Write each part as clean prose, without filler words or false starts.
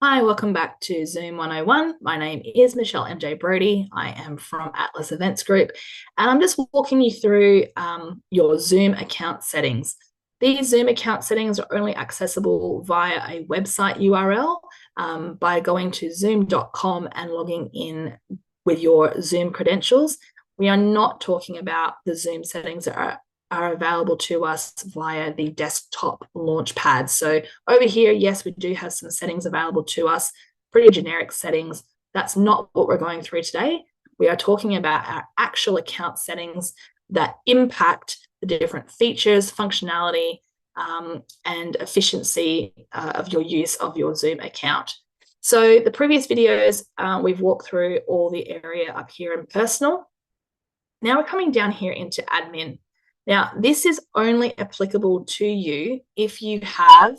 Hi, welcome back to Zoom 101. My name is Michelle MJ Brodie. I am from Atlas Events Group, and I'm just walking you through your Zoom account settings. These Zoom account settings are only accessible via a website URL by going to zoom.com and logging in with your Zoom credentials. We are not talking about the Zoom settings that are available to us via the desktop launch pad. So over here, yes, we do have some settings available to us, pretty generic settings. That's not what we're going through today. We are talking about our actual account settings that impact the different features, functionality, and efficiency of your use of your Zoom account. So the previous videos, we've walked through all the area up here in personal. Now we're coming down here into admin. Now, this is only applicable to you if you have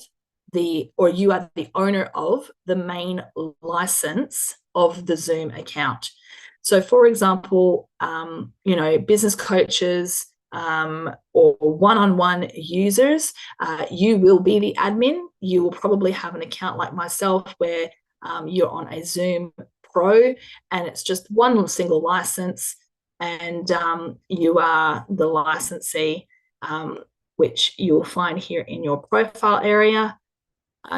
or you are the owner of the main license of the Zoom account. So, for example, business coaches or one-on-one users, you will be the admin. You will probably have an account like myself where you're on a Zoom Pro and it's just one single license, and you are the licensee, which you'll find here in your profile area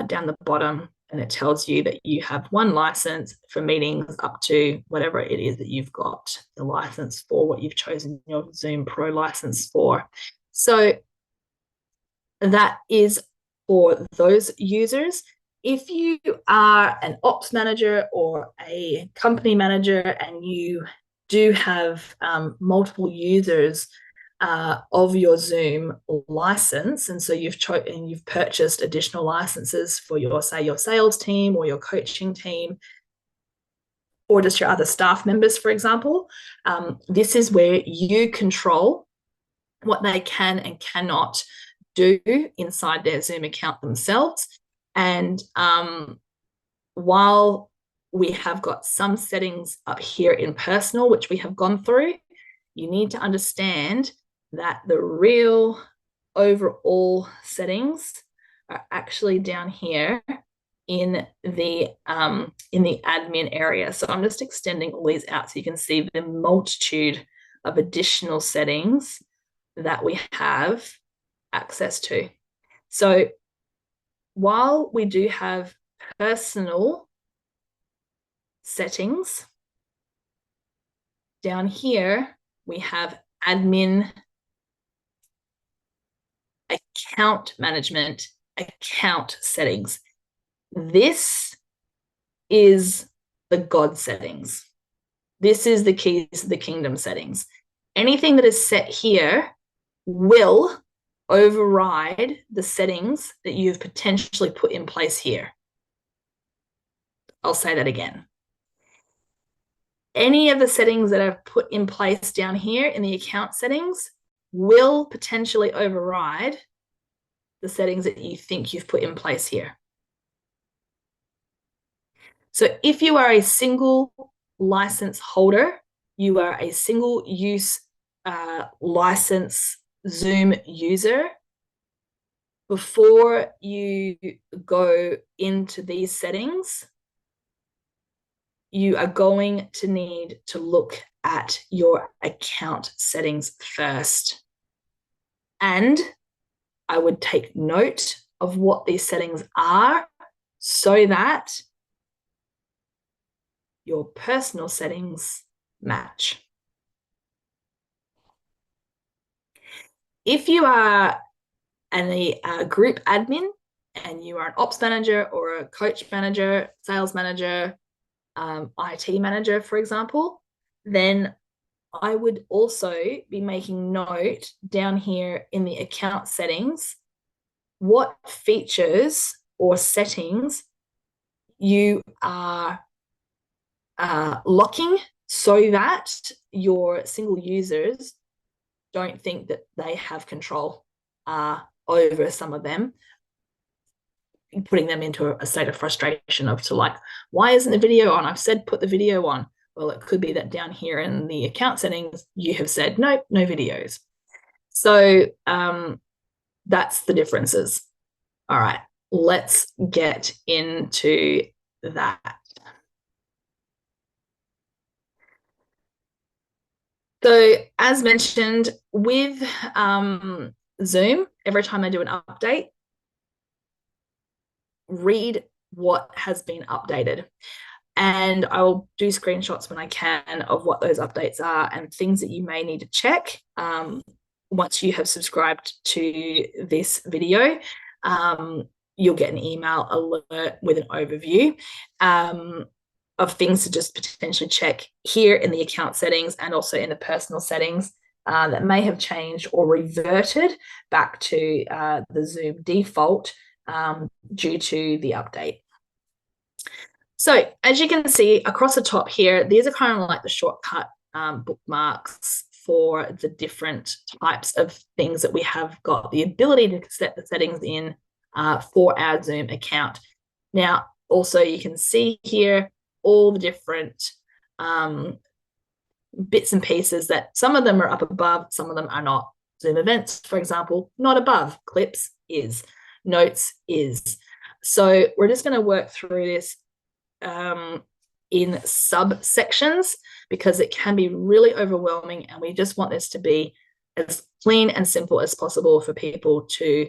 down the bottom, and it tells you that you have one license for meetings up to whatever it is that you've got the license for, what you've chosen your Zoom Pro license for. So that is for those users. If you are an ops manager or a company manager and you do have multiple users of your Zoom license, and so you've purchased additional licenses for your sales team or your coaching team, or just your other staff members, for example, this is where you control what they can and cannot do inside their Zoom account themselves. And while we have got some settings up here in personal, which we have gone through, you need to understand that the real overall settings are actually down here in the admin area. So I'm just extending all these out so you can see the multitude of additional settings that we have access to. So while we do have personal settings, down here we have admin, account management, account settings. This is the God settings. This is the keys to the kingdom settings. Anything that is set here will override the settings that you've potentially put in place here. I'll say that again. Any of the settings that are put in place down here in the account settings will potentially override the settings that you think you've put in place here. So if you are a single license holder, you are a single use license Zoom user, before you go into these settings, you are going to need to look at your account settings first. And I would take note of what these settings are so that your personal settings match. If you are a group admin and you are an ops manager or a coach manager, sales manager, IT manager, for example, then I would also be making note down here in the account settings what features or settings you are locking so that your single users don't think that they have control over some of them, putting them into a state of frustration of why isn't the video on? I've said put the video on. Well, it could be that down here in the account settings, you have said, nope, no videos. So that's the differences. All right, let's get into that. So as mentioned, with Zoom, every time they do an update, read what has been updated. And I'll do screenshots when I can of what those updates are and things that you may need to check once you have subscribed to this video. You'll get an email alert with an overview of things to just potentially check here in the account settings and also in the personal settings that may have changed or reverted back to the Zoom default due to the update. So as you can see across the top here, these are kind of like the shortcut bookmarks for the different types of things that we have got the ability to set the settings in for our Zoom account. Now, also you can see here all the different bits and pieces that some of them are up above, some of them are not. Zoom events, for example, not above. Clips is. Notes is. So we're just going to work through this in subsections because it can be really overwhelming, and we just want this to be as clean and simple as possible for people to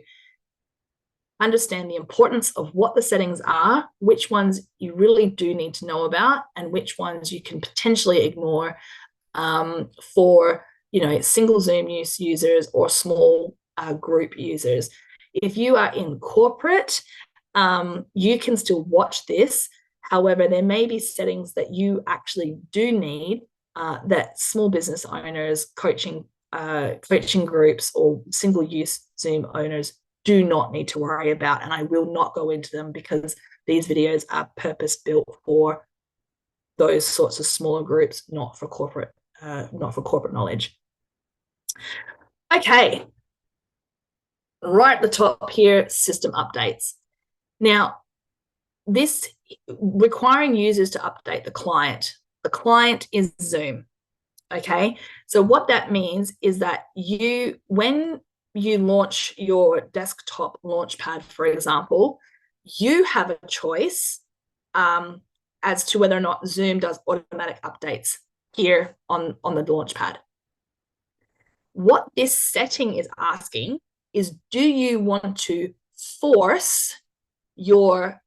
understand the importance of what the settings are, which ones you really do need to know about, and which ones you can potentially ignore for single Zoom use users or small group users. If you are in corporate, you can still watch this. However, there may be settings that you actually do need that small business owners, coaching groups, or single-use Zoom owners do not need to worry about, and I will not go into them because these videos are purpose-built for those sorts of smaller groups, not for corporate knowledge. Okay, right at the top here, system updates. Now, this requiring users to update the client. The client is Zoom. Okay, so what that means is that when you launch your desktop launchpad, for example, you have a choice as to whether or not Zoom does automatic updates here on the launchpad. What this setting is asking is, do you want to force your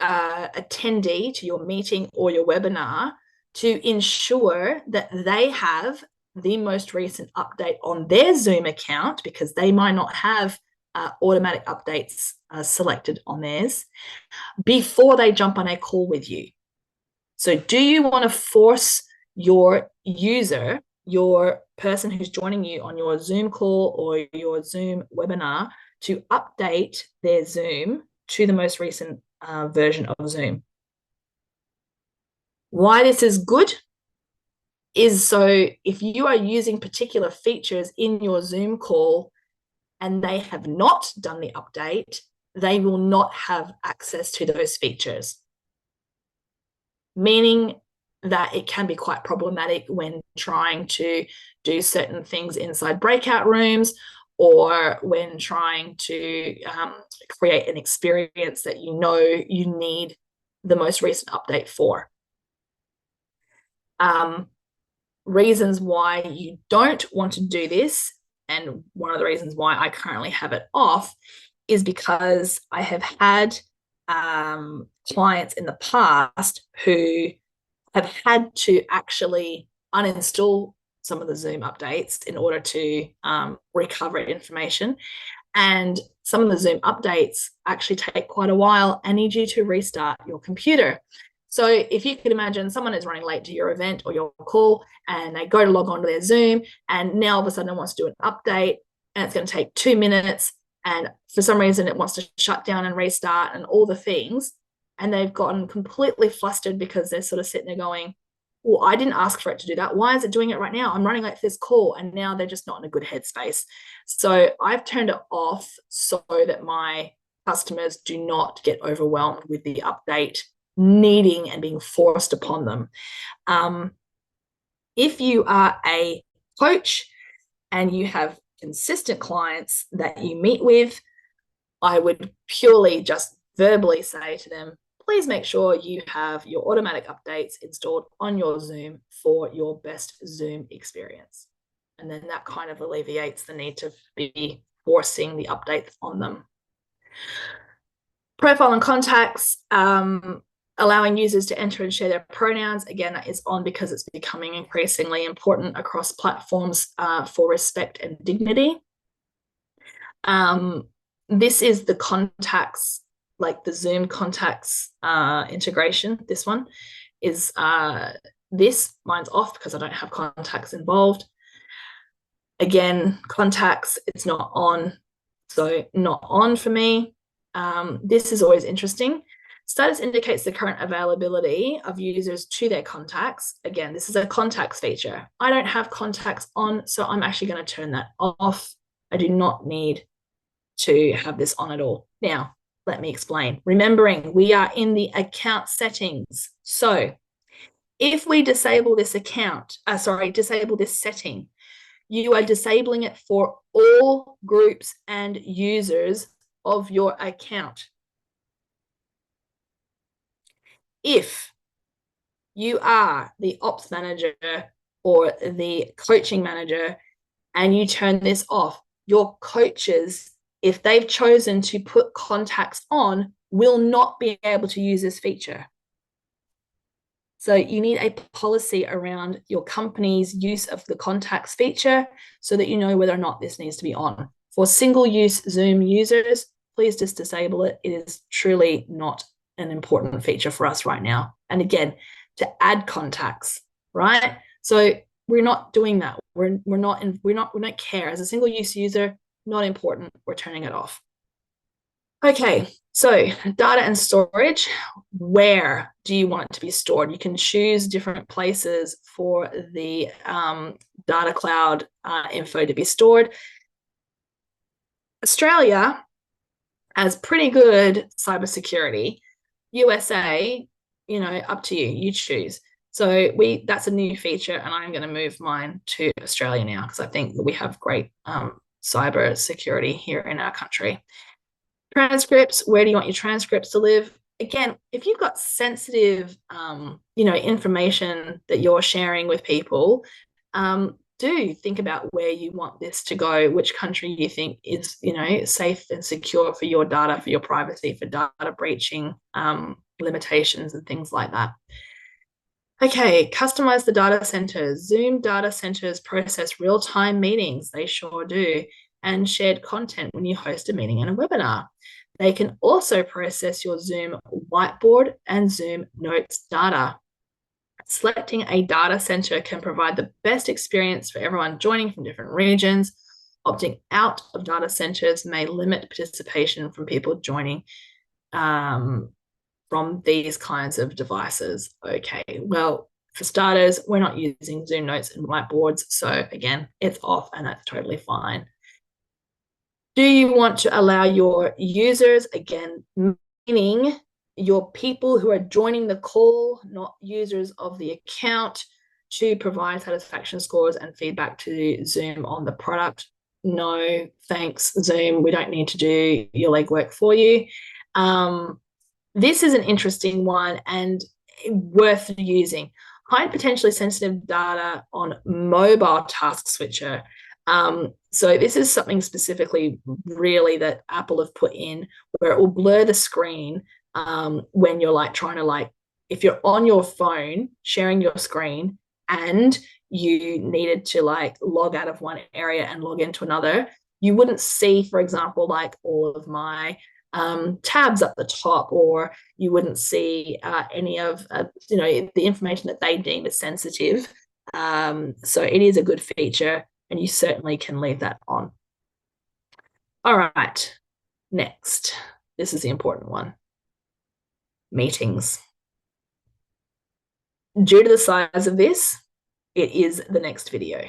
attendee to your meeting or your webinar to ensure that they have the most recent update on their Zoom account, because they might not have automatic updates selected on theirs, before they jump on a call with you? So do you want to force your user, your person who's joining you on your Zoom call or your Zoom webinar, to update their Zoom to the most recent version of Zoom? Why this is good is so if you are using particular features in your Zoom call and they have not done the update, they will not have access to those features, meaning that it can be quite problematic when trying to do certain things inside breakout rooms, or when trying to create an experience that you need the most recent update for. Reasons why you don't want to do this, and one of the reasons why I currently have it off, is because I have had clients in the past who have had to actually uninstall some of the Zoom updates in order to recover information. And some of the Zoom updates actually take quite a while and need you to restart your computer. So if you could imagine someone is running late to your event or your call, and they go to log on to their Zoom, and now all of a sudden it wants to do an update, and it's going to take 2 minutes, and for some reason it wants to shut down and restart and all the things, and they've gotten completely flustered because they're sort of sitting there going, well, I didn't ask for it to do that. Why is it doing it right now? I'm running late for this call. And now they're just not in a good headspace. So I've turned it off so that my customers do not get overwhelmed with the update needing and being forced upon them. If you are a coach and you have consistent clients that you meet with, I would purely just verbally say to them, please make sure you have your automatic updates installed on your Zoom for your best Zoom experience. And then that kind of alleviates the need to be forcing the updates on them. Profile and contacts, allowing users to enter and share their pronouns. Again, that is on because it's becoming increasingly important across platforms for respect and dignity. This is the contacts, like the Zoom contacts integration. This one is mine's off because I don't have contacts involved. Again, contacts, it's not on, so not on for me. This is always interesting. Status indicates the current availability of users to their contacts. Again, this is a contacts feature. I don't have contacts on, so I'm actually going to turn that off. I do not need to have this on at all. Now, let me explain. Remembering, we are in the account settings. So if we disable this disable this setting, you are disabling it for all groups and users of your account. If you are the ops manager or the coaching manager and you turn this off, your coaches, if they've chosen to put contacts on, will not be able to use this feature. So you need a policy around your company's use of the contacts feature so that you know whether or not this needs to be on. For single-use Zoom users, please just disable it. It is truly not an important feature for us right now. And again, to add contacts, right? So we're not doing that. We don't care. As a single-use user, not important. We're turning it off. Okay, so data and storage. Where do you want it to be stored? You can choose different places for the data cloud info to be stored. Australia has pretty good cybersecurity. USA, up to you. You choose. So that's a new feature, and I'm going to move mine to Australia now because I think that we have great cyber security here in our country. Transcripts, where do you want your transcripts to live? Again, if you've got sensitive, information that you're sharing with people, do think about where you want this to go, which country you think is, safe and secure for your data, for your privacy, for data breaching limitations and things like that. Okay, customize the data centers. Zoom data centers process real-time meetings. They sure do. And shared content when you host a meeting and a webinar. They can also process your Zoom whiteboard and Zoom notes data. Selecting a data center can provide the best experience for everyone joining from different regions. Opting out of data centers may limit participation from people joining from these kinds of devices. Okay, well, for starters, we're not using Zoom notes and whiteboards. So again, it's off and that's totally fine. Do you want to allow your users, again, meaning your people who are joining the call, not users of the account, to provide satisfaction scores and feedback to Zoom on the product? No, thanks, Zoom. We don't need to do your legwork for you. This is an interesting one and worth using. Hide potentially sensitive data on mobile task switcher. So this is something specifically really that Apple have put in where it will blur the screen when you're trying to if you're on your phone sharing your screen and you needed to log out of one area and log into another, you wouldn't see, for example, all of my tabs up the top, or you wouldn't see any of the information that they deem as sensitive. So it is a good feature, and you certainly can leave that on. All right, next. This is the important one. Meetings. Due to the size of this, it is the next video.